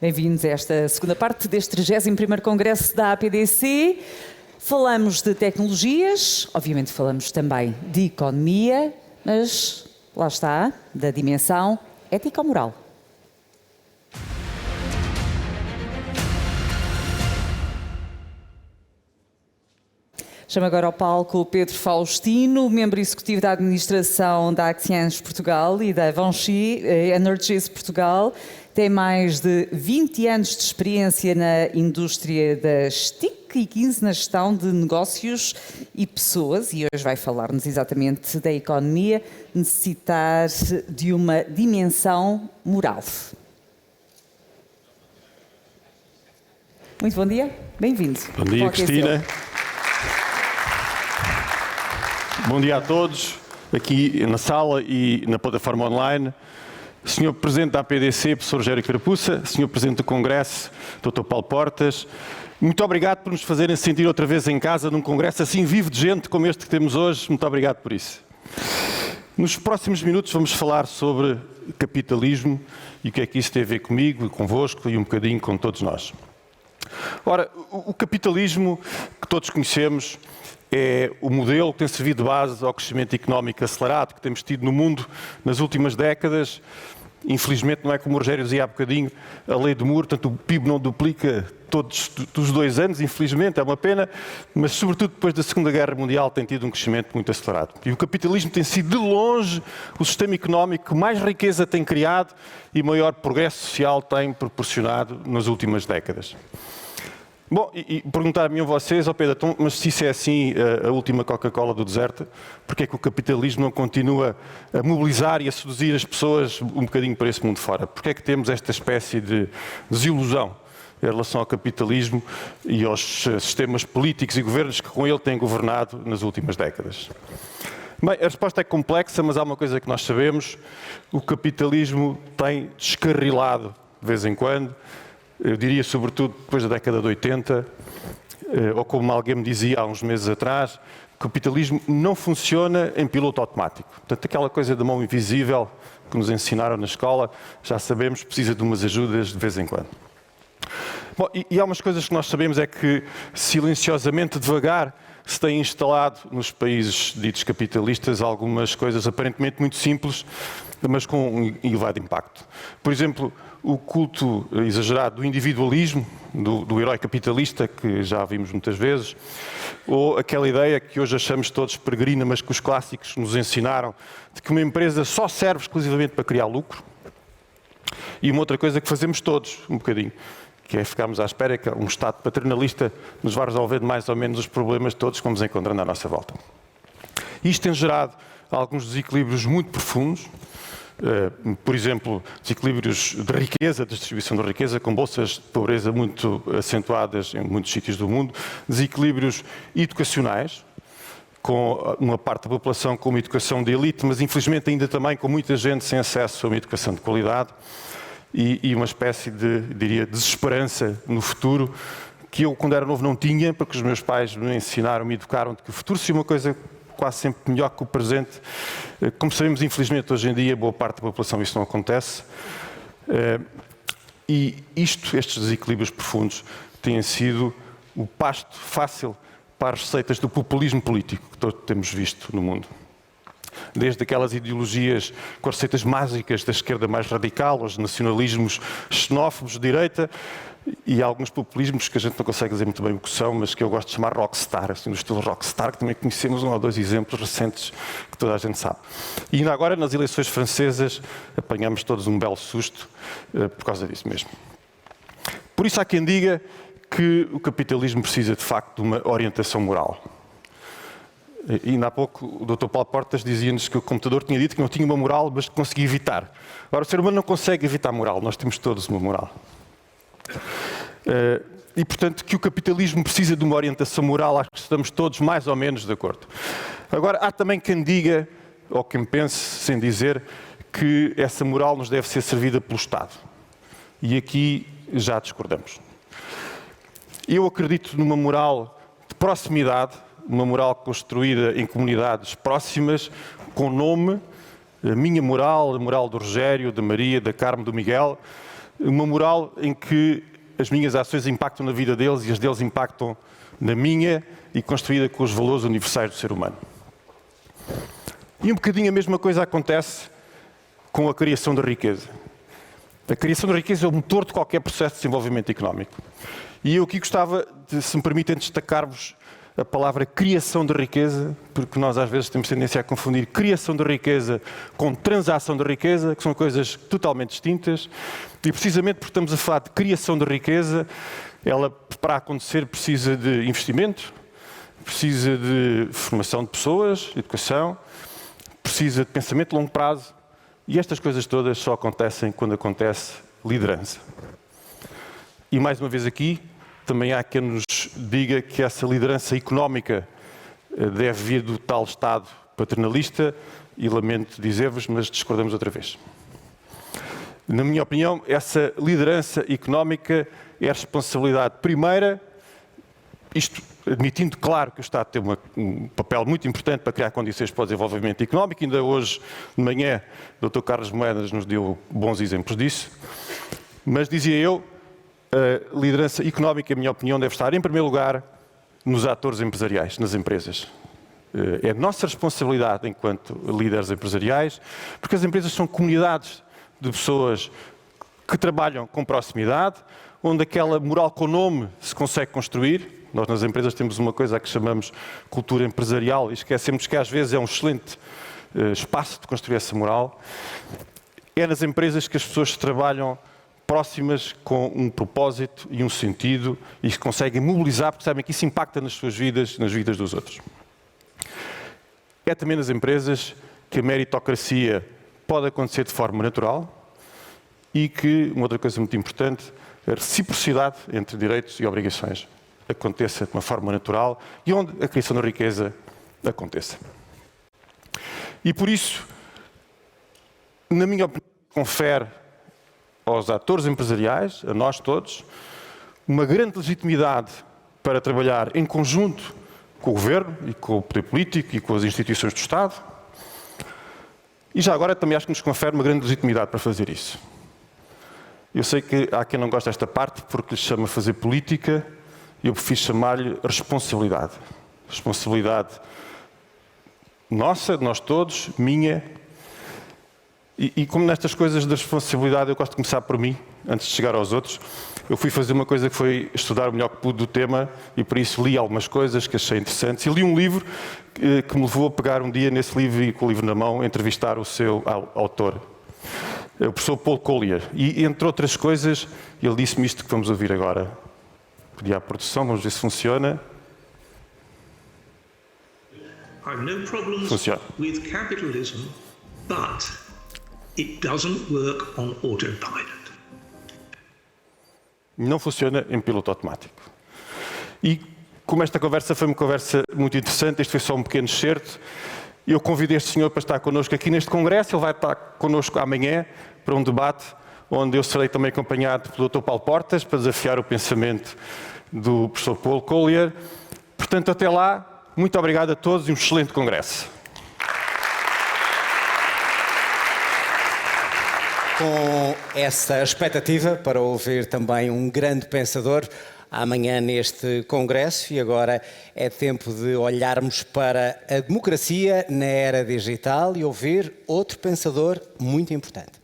Bem-vindos a esta segunda parte deste 31º Congresso da APDC. Falamos de tecnologias, obviamente falamos também de economia, mas lá está, da dimensão ético-moral. Chamo agora ao palco o Pedro Faustino, membro executivo da administração da Axians Portugal e da Vanchi Energies Portugal. Tem mais de 20 anos de experiência na indústria das TIC e 15 na gestão de negócios e pessoas, e hoje vai falar-nos exatamente da economia, necessitar de uma dimensão moral. Muito bom dia, bem-vindo. Bom dia, Cristina. Bom dia a todos, aqui na sala e na plataforma online. Senhor Presidente da APDC, Professor Rogério Carapuça, Senhor Presidente do Congresso, Dr. Paulo Portas, muito obrigado por nos fazerem sentir outra vez em casa num congresso assim vivo de gente como este que temos hoje. Muito obrigado por isso. Nos próximos minutos vamos falar sobre capitalismo e o que é que isso tem a ver comigo, convosco e um bocadinho com todos nós. Ora, o capitalismo que todos conhecemos é o modelo que tem servido de base ao crescimento económico acelerado que temos tido no mundo nas últimas décadas. Infelizmente, não é como o Rogério dizia há bocadinho, a lei de Moore, portanto o PIB não duplica todos os 2 anos, infelizmente, é uma pena, mas sobretudo depois da Segunda Guerra Mundial tem tido um crescimento muito acelerado. E o capitalismo tem sido, de longe, o sistema económico que mais riqueza tem criado e maior progresso social tem proporcionado nas últimas décadas. Bom, e perguntar-me a vocês, Pedro, então, mas se isso é assim a última Coca-Cola do deserto, porque é que o capitalismo não continua a mobilizar e a seduzir as pessoas um bocadinho para esse mundo fora? Porque é que temos esta espécie de desilusão em relação ao capitalismo e aos sistemas políticos e governos que com ele têm governado nas últimas décadas? Bem, a resposta é complexa, mas há uma coisa que nós sabemos: o capitalismo tem descarrilado de vez em quando. Eu diria, sobretudo, depois da década de 80, ou como alguém me dizia há uns meses atrás, o capitalismo não funciona em piloto automático. Portanto, aquela coisa da mão invisível que nos ensinaram na escola, já sabemos, precisa de umas ajudas de vez em quando. Bom, e há umas coisas que nós sabemos é que, silenciosamente, devagar, se têm instalado nos países ditos capitalistas algumas coisas aparentemente muito simples, mas com um elevado impacto. Por exemplo, o culto exagerado do individualismo, do herói capitalista, que já vimos muitas vezes, ou aquela ideia que hoje achamos todos peregrina, mas que os clássicos nos ensinaram, de que uma empresa só serve exclusivamente para criar lucro. E uma outra coisa que fazemos todos, um bocadinho, que é ficarmos à espera que um Estado paternalista nos vá resolvendo mais ou menos os problemas todos que vamos encontrando à nossa volta. Isto tem gerado alguns desequilíbrios muito profundos. Por exemplo, desequilíbrios de riqueza, de distribuição de riqueza, com bolsas de pobreza muito acentuadas em muitos sítios do mundo, desequilíbrios educacionais, com uma parte da população com uma educação de elite, mas infelizmente ainda também com muita gente sem acesso a uma educação de qualidade, e uma espécie de, diria, desesperança no futuro, que eu, quando era novo, não tinha, porque os meus pais me ensinaram, me educaram de que o futuro seria uma coisa quase sempre melhor que o presente. Como sabemos, infelizmente, hoje em dia, boa parte da população isso não acontece. E estes desequilíbrios profundos têm sido o pasto fácil para as receitas do populismo político que todos temos visto no mundo. Desde aquelas ideologias com as receitas mágicas da esquerda mais radical, aos nacionalismos xenófobos de direita, e alguns populismos que a gente não consegue dizer muito bem o que são, mas que eu gosto de chamar rockstar, assim, do estilo rockstar, que também conhecemos 1 ou 2 exemplos recentes que toda a gente sabe. E ainda agora, nas eleições francesas, apanhamos todos um belo susto por causa disso mesmo. Por isso há quem diga que o capitalismo precisa, de facto, de uma orientação moral. E ainda há pouco o Dr. Paulo Portas dizia-nos que o computador tinha dito que não tinha uma moral, mas que conseguia evitar. Agora, o ser humano não consegue evitar moral, nós temos todos uma moral. E, portanto, que o capitalismo precisa de uma orientação moral, acho que estamos todos mais ou menos de acordo. Agora, há também quem diga, ou quem pense, sem dizer, que essa moral nos deve ser servida pelo Estado. E aqui já discordamos. Eu acredito numa moral de proximidade, uma moral construída em comunidades próximas, com nome, a minha moral, a moral do Rogério, da Maria, da Carme, do Miguel, uma moral em que as minhas ações impactam na vida deles e as deles impactam na minha, e construída com os valores universais do ser humano. E um bocadinho a mesma coisa acontece com a criação da riqueza. A criação da riqueza é o motor de qualquer processo de desenvolvimento económico. E eu aqui gostava de, se me permitem, destacar-vos a palavra criação de riqueza, porque nós às vezes temos tendência a confundir criação de riqueza com transação de riqueza, que são coisas totalmente distintas. E precisamente porque estamos a falar de criação de riqueza, ela, para acontecer, precisa de investimento, precisa de formação de pessoas, educação, precisa de pensamento de longo prazo, e estas coisas todas só acontecem quando acontece liderança. E mais uma vez aqui, também há quem nos diga que essa liderança económica deve vir do tal Estado paternalista, e lamento dizer-vos, mas discordamos outra vez. Na minha opinião, essa liderança económica é a responsabilidade primeira, isto admitindo, claro, que o Estado tem um papel muito importante para criar condições para o desenvolvimento económico. Ainda hoje de manhã o Dr. Carlos Moedas nos deu bons exemplos disso. Mas, dizia eu, a liderança económica, em minha opinião, deve estar em primeiro lugar nos atores empresariais, nas empresas. É a nossa responsabilidade enquanto líderes empresariais, porque as empresas são comunidades de pessoas que trabalham com proximidade, onde aquela moral com nome se consegue construir. Nós nas empresas temos uma coisa que chamamos cultura empresarial e esquecemos que às vezes é um excelente espaço de construir essa moral. É nas empresas que as pessoas trabalham próximas com um propósito e um sentido e se conseguem mobilizar porque sabem que isso impacta nas suas vidas, nas vidas dos outros. É também nas empresas que a meritocracia pode acontecer de forma natural e que, uma outra coisa muito importante, a reciprocidade entre direitos e obrigações aconteça de uma forma natural e onde a criação da riqueza aconteça. E por isso, na minha opinião, confere aos atores empresariais, a nós todos, uma grande legitimidade para trabalhar em conjunto com o Governo e com o poder político e com as instituições do Estado. E já agora também acho que nos confere uma grande legitimidade para fazer isso. Eu sei que há quem não gosta desta parte porque lhe chama fazer política. Eu prefiro chamar-lhe responsabilidade. Responsabilidade nossa, de nós todos, minha. E como nestas coisas da responsabilidade eu gosto de começar por mim, antes de chegar aos outros, eu fui fazer uma coisa que foi estudar o melhor que pude do tema e por isso li algumas coisas que achei interessantes. E li um livro que me levou a pegar um dia nesse livro e com o livro na mão, entrevistar o seu autor, o professor Paul Collier. E entre outras coisas, ele disse-me isto que vamos ouvir agora. Pedi à produção, vamos ver se funciona. I've no problems Funciona. with capitalism, but it doesn't work on autopilot. Não funciona em piloto automático. E como esta conversa foi uma conversa muito interessante, este foi só um pequeno excerto, eu convidei este senhor para estar connosco aqui neste congresso, ele vai estar connosco amanhã para um debate onde eu serei também acompanhado pelo Dr. Paulo Portas para desafiar o pensamento do professor Paul Collier. Portanto, até lá, muito obrigado a todos e um excelente congresso. Com essa expectativa para ouvir também um grande pensador amanhã neste congresso, e agora é tempo de olharmos para a democracia na era digital e ouvir outro pensador muito importante.